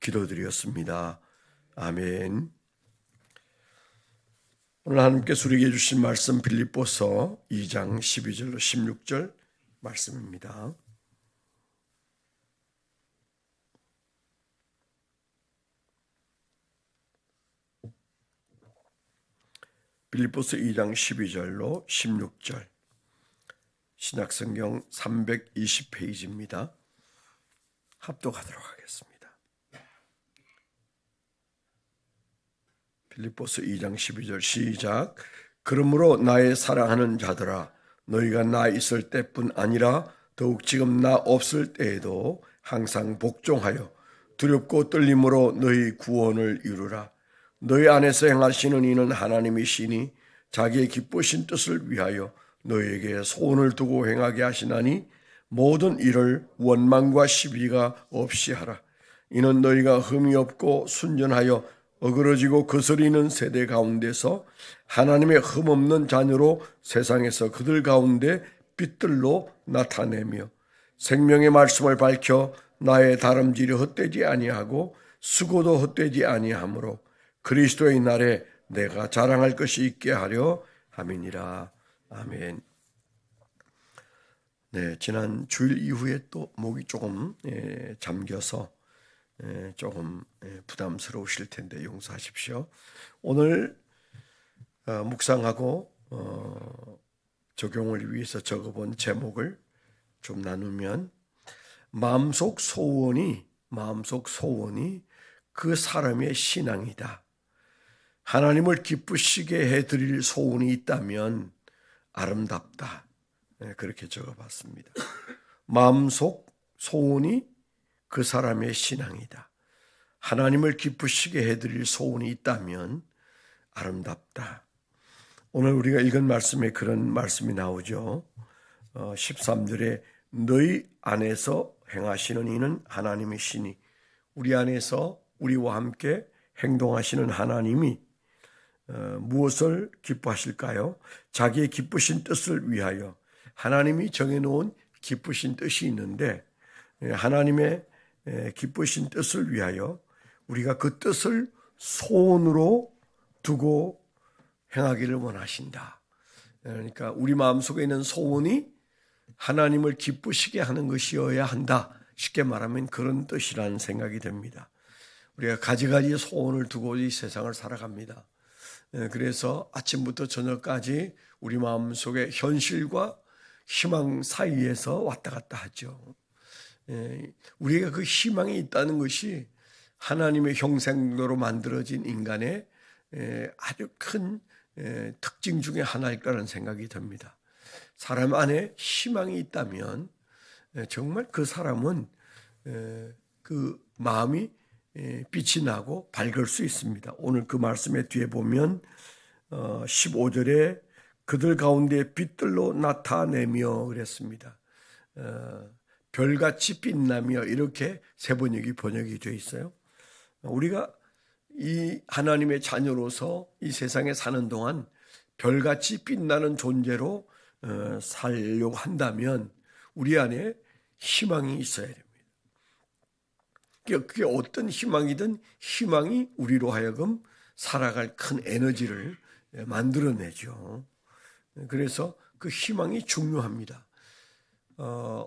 기도드렸습니다. 아멘. 오늘 하나님께서 우리에게 주신 말씀 빌립보서 2장 12절로 16절 말씀입니다. 빌립보서 2장 12절로 16절 신약성경 320페이지입니다. 합독하도록 하겠습니다. 빌립보서 2장 12절 시작. 그러므로 나의 사랑하는 자들아, 너희가 나 있을 때뿐 아니라 더욱 지금 나 없을 때에도 항상 복종하여 두렵고 떨림으로 너희 구원을 이루라. 너희 안에서 행하시는 이는 하나님이시니 자기의 기쁘신 뜻을 위하여 너희에게 소원을 두고 행하게 하시나니 모든 일을 원망과 시비가 없이 하라. 이는 너희가 흠이 없고 순전하여 어그러지고 거스리는 세대 가운데서 하나님의 흠없는 자녀로 세상에서 그들 가운데 빛들로 나타내며 생명의 말씀을 밝혀 나의 다름질이 헛되지 아니하고 수고도 헛되지 아니하므로 그리스도의 날에 내가 자랑할 것이 있게 하려 함이니라. 아멘. 네, 지난 주일 이후에 또 목이 조금 잠겨서 조금 부담스러우실 텐데 용서하십시오. 오늘 묵상하고 적용을 위해서 적어본 제목을 좀 나누면 마음속 소원이 그 사람의 신앙이다. 하나님을 기쁘시게 해드릴 소원이 있다면 아름답다. 그렇게 적어봤습니다. 마음속 소원이 그 사람의 신앙이다. 하나님을 기쁘시게 해드릴 소원이 있다면 아름답다. 오늘 우리가 읽은 말씀에 그런 말씀이 나오죠. 13절에 너희 안에서 행하시는 이는 하나님이시니, 우리 안에서 우리와 함께 행동하시는 하나님이 무엇을 기뻐하실까요? 자기의 기쁘신 뜻을 위하여. 하나님이 정해놓은 기쁘신 뜻이 있는데 하나님의 기쁘신 뜻을 위하여 우리가 그 뜻을 소원으로 두고 행하기를 원하신다. 그러니까 우리 마음속에 있는 소원이 하나님을 기쁘시게 하는 것이어야 한다. 쉽게 말하면 그런 뜻이라는 생각이 듭니다. 우리가 가지가지 소원을 두고 이 세상을 살아갑니다. 그래서 아침부터 저녁까지 우리 마음속에 현실과 희망 사이에서 왔다 갔다 하죠. 우리가 그 희망이 있다는 것이 하나님의 형상대로 만들어진 인간의 아주 큰 특징 중에 하나일 거라는 생각이 듭니다. 사람 안에 희망이 있다면 정말 그 사람은 그 마음이 빛이 나고 밝을 수 있습니다. 오늘 그 말씀의 뒤에 보면 15절에 그들 가운데 빛들로 나타내며 그랬습니다. 별같이 빛나며 이렇게 세번역이 번역이 되어 있어요. 우리가 이 하나님의 자녀로서 이 세상에 사는 동안 별같이 빛나는 존재로 살려고 한다면 우리 안에 희망이 있어야 됩니다. 그게 어떤 희망이든 희망이 우리로 하여금 살아갈 큰 에너지를 만들어내죠. 그래서 그 희망이 중요합니다.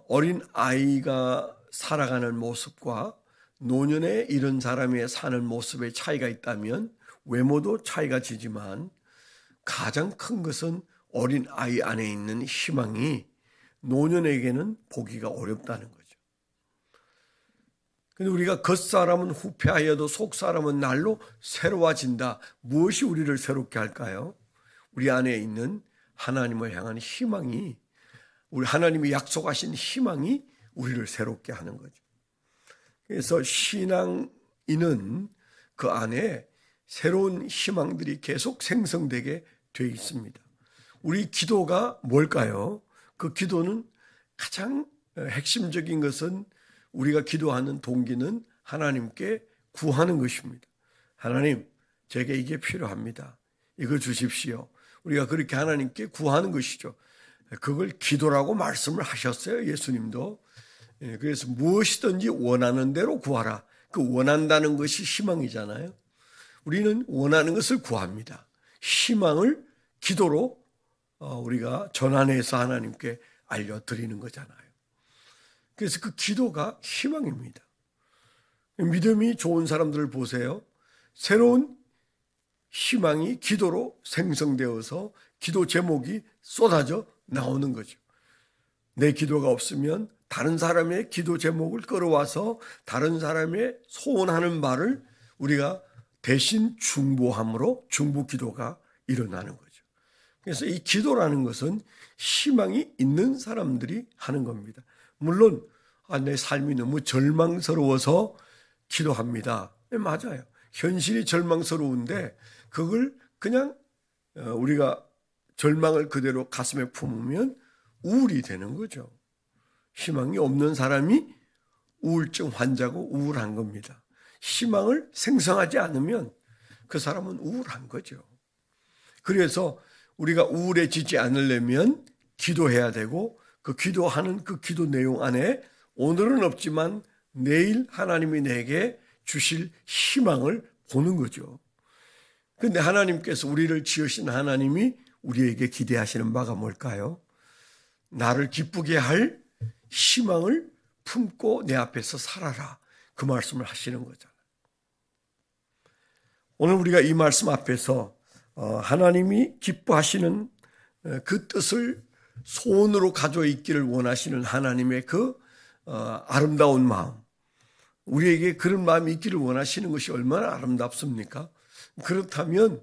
어린 아이가 살아가는 모습과 노년에 이른 사람의 사는 모습의 차이가 있다면 외모도 차이가 지지만 가장 큰 것은 어린 아이 안에 있는 희망이 노년에게는 보기가 어렵다는 거죠. 근데 우리가 겉사람은 후패하여도 속사람은 날로 새로워진다. 무엇이 우리를 새롭게 할까요? 우리 안에 있는 하나님을 향한 희망이, 우리 하나님이 약속하신 희망이 우리를 새롭게 하는 거죠. 그래서 신앙인은 그 안에 새로운 희망들이 계속 생성되게 되어 있습니다. 우리 기도가 뭘까요? 그 기도는 가장 핵심적인 것은 우리가 기도하는 동기는 하나님께 구하는 것입니다. 하나님, 제게 이게 필요합니다. 이거 주십시오. 우리가 그렇게 하나님께 구하는 것이죠. 그걸 기도라고 말씀을 하셨어요. 예수님도. 그래서 무엇이든지 원하는 대로 구하라. 그 원한다는 것이 희망이잖아요. 우리는 원하는 것을 구합니다. 희망을 기도로 우리가 전환해서 하나님께 알려드리는 거잖아요. 그래서 그 기도가 희망입니다. 믿음이 좋은 사람들을 보세요. 새로운 희망이 기도로 생성되어서 기도 제목이 쏟아져 나오는 거죠. 내 기도가 없으면 다른 사람의 기도 제목을 끌어와서 다른 사람의 소원하는 말을 우리가 대신 중보함으로 중보 기도가 일어나는 거죠. 그래서 이 기도라는 것은 희망이 있는 사람들이 하는 겁니다. 물론 내 삶이 너무 절망스러워서 기도합니다. 네, 맞아요. 현실이 절망스러운데 그걸 그냥 우리가 절망을 그대로 가슴에 품으면 우울이 되는 거죠. 희망이 없는 사람이 우울증 환자고 우울한 겁니다. 희망을 생성하지 않으면 그 사람은 우울한 거죠. 그래서 우리가 우울해지지 않으려면 기도해야 되고 그 기도하는 그 기도 내용 안에 오늘은 없지만 내일 하나님이 내게 주실 희망을 보는 거죠. 그런데 하나님께서 우리를 지으신 하나님이 우리에게 기대하시는 바가 뭘까요? 나를 기쁘게 할 희망을 품고 내 앞에서 살아라. 그 말씀을 하시는 거잖아요. 오늘 우리가 이 말씀 앞에서 하나님이 기뻐하시는 그 뜻을 소원으로 가져 있기를 원하시는 하나님의 그 아름다운 마음, 우리에게 그런 마음이 있기를 원하시는 것이 얼마나 아름답습니까? 그렇다면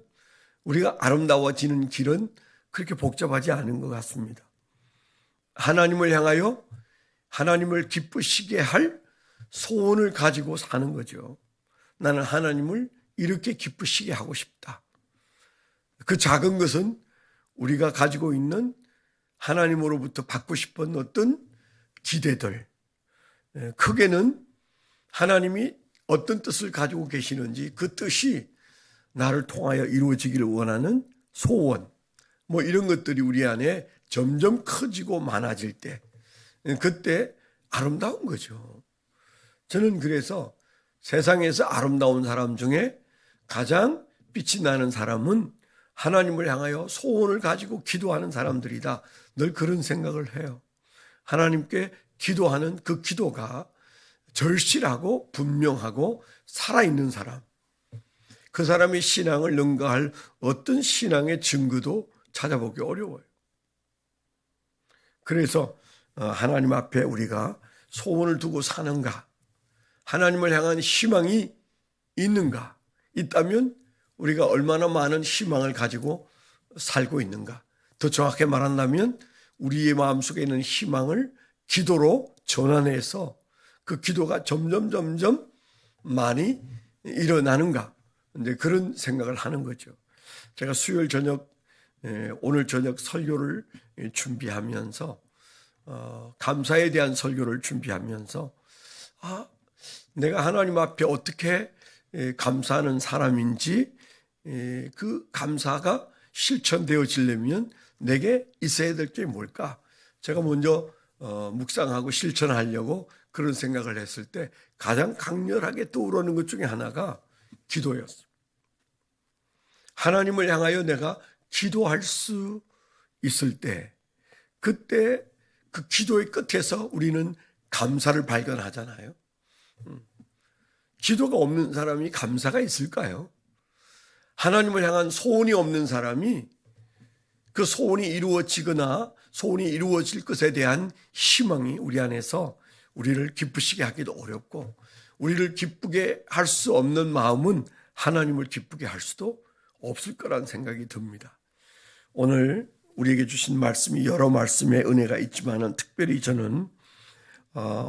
우리가 아름다워지는 길은 그렇게 복잡하지 않은 것 같습니다. 하나님을 향하여 하나님을 기쁘시게 할 소원을 가지고 사는 거죠. 나는 하나님을 이렇게 기쁘시게 하고 싶다. 그 작은 것은 우리가 가지고 있는 하나님으로부터 받고 싶은 어떤 기대들, 크게는 하나님이 어떤 뜻을 가지고 계시는지 그 뜻이 나를 통하여 이루어지기를 원하는 소원, 뭐 이런 것들이 우리 안에 점점 커지고 많아질 때 그때 아름다운 거죠. 저는 그래서 세상에서 아름다운 사람 중에 가장 빛이 나는 사람은 하나님을 향하여 소원을 가지고 기도하는 사람들이다. 늘 그런 생각을 해요. 하나님께 기도하는 그 기도가 절실하고 분명하고 살아있는 사람, 그 사람의 신앙을 능가할 어떤 신앙의 증거도 찾아보기 어려워요. 그래서 하나님 앞에 우리가 소원을 두고 사는가, 하나님을 향한 희망이 있는가, 있다면 우리가 얼마나 많은 희망을 가지고 살고 있는가. 더 정확히 말한다면 우리의 마음속에 있는 희망을 기도로 전환해서 그 기도가 점점 많이 일어나는가. 이제 그런 생각을 하는 거죠. 제가 수요일 저녁, 오늘 저녁 설교를 준비하면서 감사에 대한 설교를 준비하면서 내가 하나님 앞에 어떻게 감사하는 사람인지 그 감사가 실천되어지려면 내게 있어야 될 게 뭘까? 제가 먼저 묵상하고 실천하려고 그런 생각을 했을 때 가장 강렬하게 떠오르는 것 중에 하나가 기도였어요. 하나님을 향하여 내가 기도할 수 있을 때 그때 그 기도의 끝에서 우리는 감사를 발견하잖아요. 기도가 없는 사람이 감사가 있을까요? 하나님을 향한 소원이 없는 사람이 그 소원이 이루어지거나 소원이 이루어질 것에 대한 희망이 우리 안에서 우리를 기쁘시게 하기도 어렵고 우리를 기쁘게 할 수 없는 마음은 하나님을 기쁘게 할 수도 없을 거란 생각이 듭니다. 오늘 우리에게 주신 말씀이 여러 말씀의 은혜가 있지만은 특별히 저는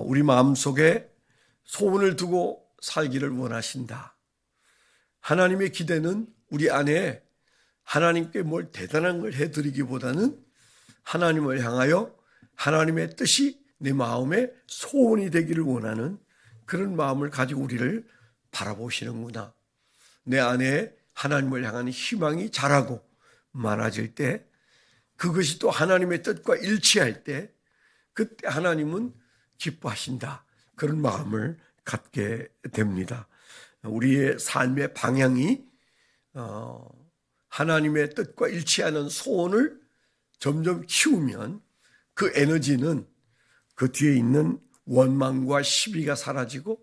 우리 마음속에 소원을 두고 살기를 원하신다. 하나님의 기대는 우리 안에 하나님께 뭘 대단한 걸 해드리기보다는 하나님을 향하여 하나님의 뜻이 내 마음에 소원이 되기를 원하는 그런 마음을 가지고 우리를 바라보시는구나. 내 안에 하나님을 향한 희망이 자라고 많아질 때 그것이 또 하나님의 뜻과 일치할 때 그때 하나님은 기뻐하신다. 그런 마음을 갖게 됩니다. 우리의 삶의 방향이 하나님의 뜻과 일치하는 소원을 점점 키우면 그 에너지는 그 뒤에 있는 원망과 시비가 사라지고,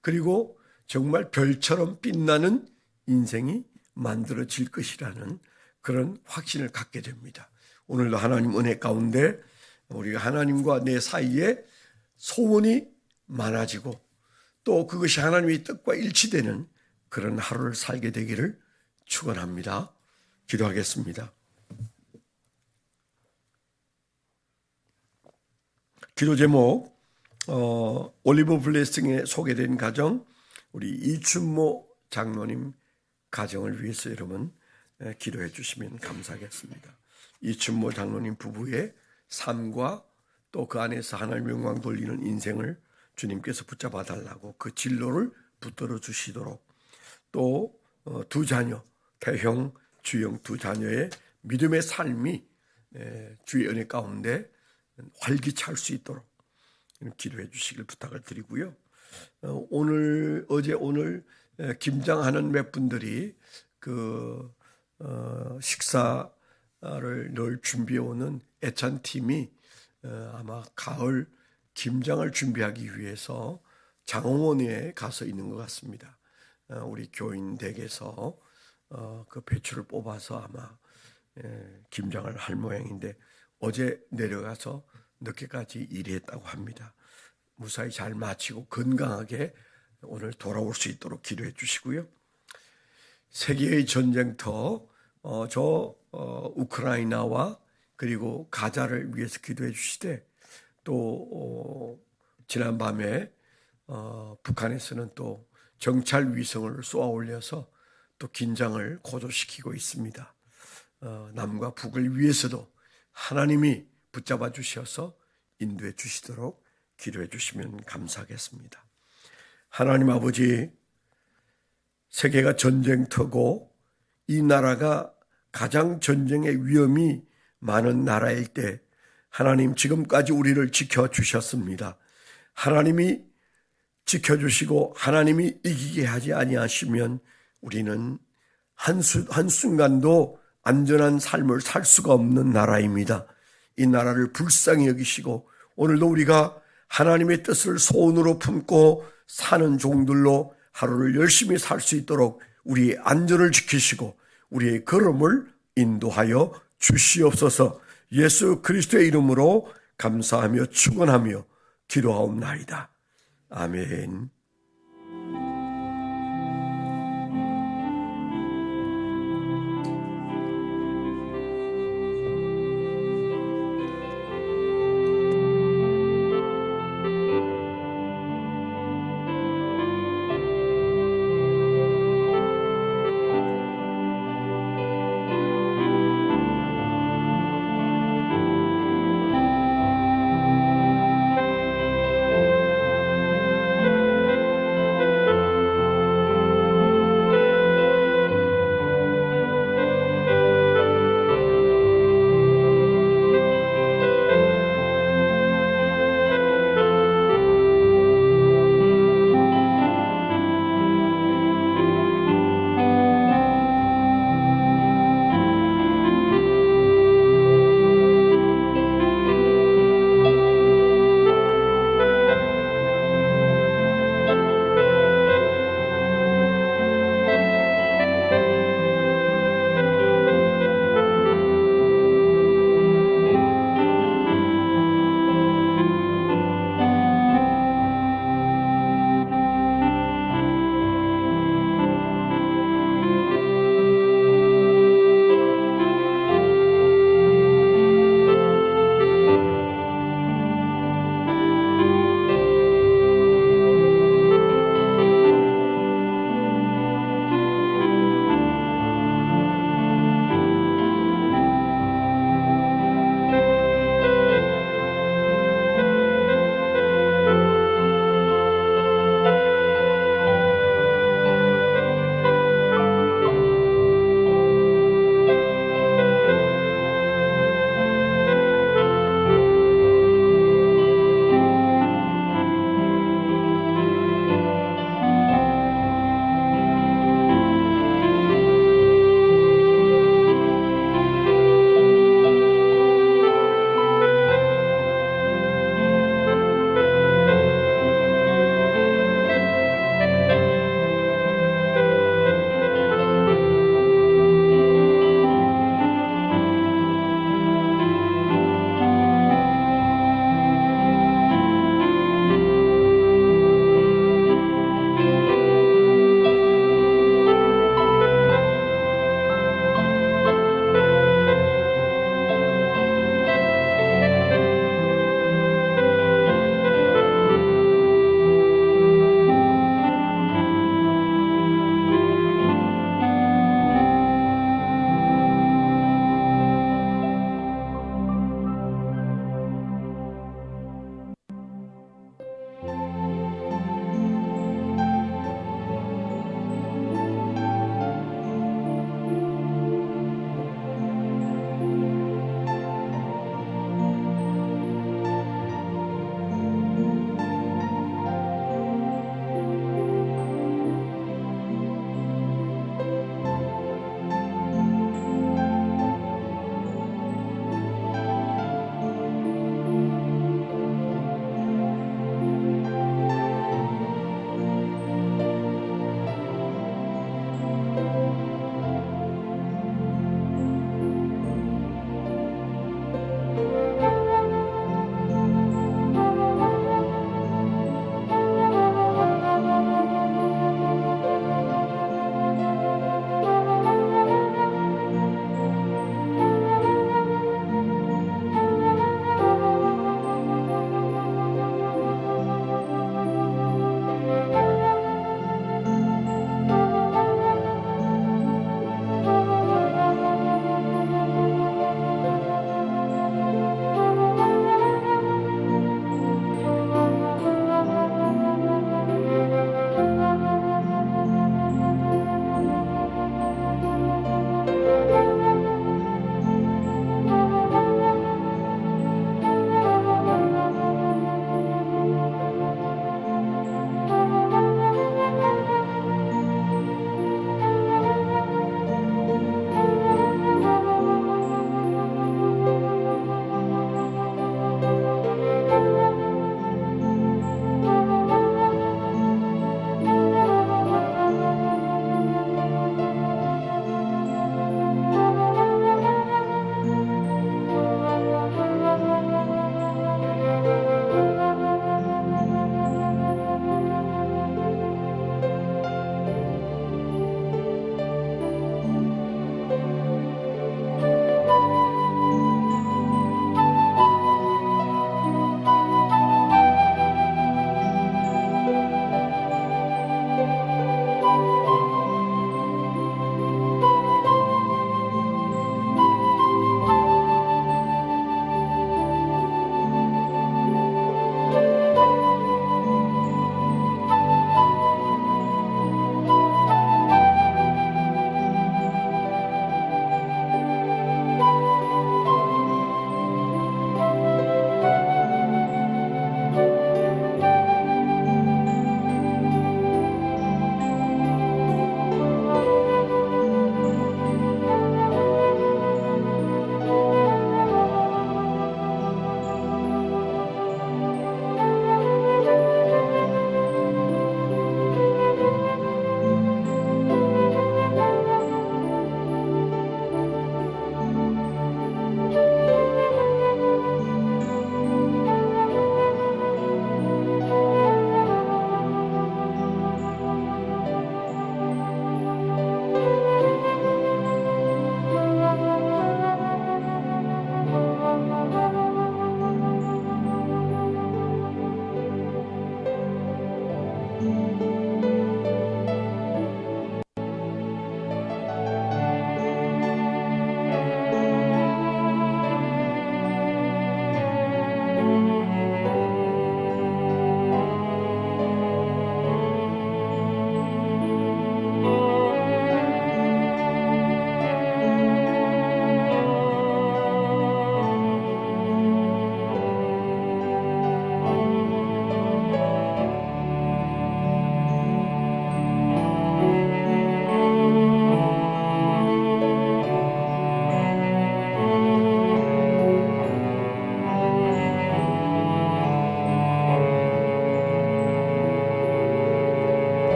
그리고 정말 별처럼 빛나는 인생이 만들어질 것이라는 그런 확신을 갖게 됩니다. 오늘도 하나님 은혜 가운데 우리가 하나님과 내 사이에 소원이 많아지고, 또 그것이 하나님의 뜻과 일치되는 그런 하루를 살게 되기를 축원합니다. 기도하겠습니다. 기도 제목, 올리브 블레싱에 소개된 가정, 우리 이춘모 장로님 가정을 위해서 여러분 기도해 주시면 감사하겠습니다. 이춘모 장로님 부부의 삶과 또 그 안에서 하나님 영광 돌리는 인생을 주님께서 붙잡아 달라고 그 진로를 붙들어 주시도록, 또 두 자녀, 태형, 주영 두 자녀의 믿음의 삶이 주의 은혜 가운데 활기찰 수 있도록 기도해 주시길 부탁을 드리고요. 오늘 김장하는 몇 분들이 그 식사를 늘 준비해 오는 애찬팀이 아마 가을 김장을 준비하기 위해서 장흥원에 가서 있는 것 같습니다. 우리 교인 댁에서 그 배추를 뽑아서 아마 김장을 할 모양인데, 어제 내려가서 늦게까지 일했다고 합니다. 무사히 잘 마치고 건강하게 오늘 돌아올 수 있도록 기도해 주시고요. 세계의 전쟁터, 우크라이나와 그리고 가자를 위해서 기도해 주시되, 또 지난밤에 북한에서는 또 정찰 위성을 쏘아 올려서 또 긴장을 고조시키고 있습니다. 남과 북을 위해서도 하나님이 붙잡아 주셔서 인도해 주시도록 기도해 주시면 감사하겠습니다. 하나님 아버지, 세계가 전쟁터고 이 나라가 가장 전쟁의 위험이 많은 나라일 때 하나님 지금까지 우리를 지켜주셨습니다. 하나님이 지켜주시고 하나님이 이기게 하지 아니하시면 우리는 한순간도 안전한 삶을 살 수가 없는 나라입니다. 이 나라를 불쌍히 여기시고 오늘도 우리가 하나님의 뜻을 소원으로 품고 사는 종들로 하루를 열심히 살 수 있도록 우리의 안전을 지키시고 우리의 걸음을 인도하여 주시옵소서. 예수 그리스도의 이름으로 감사하며 축원하며 기도하옵나이다. 아멘.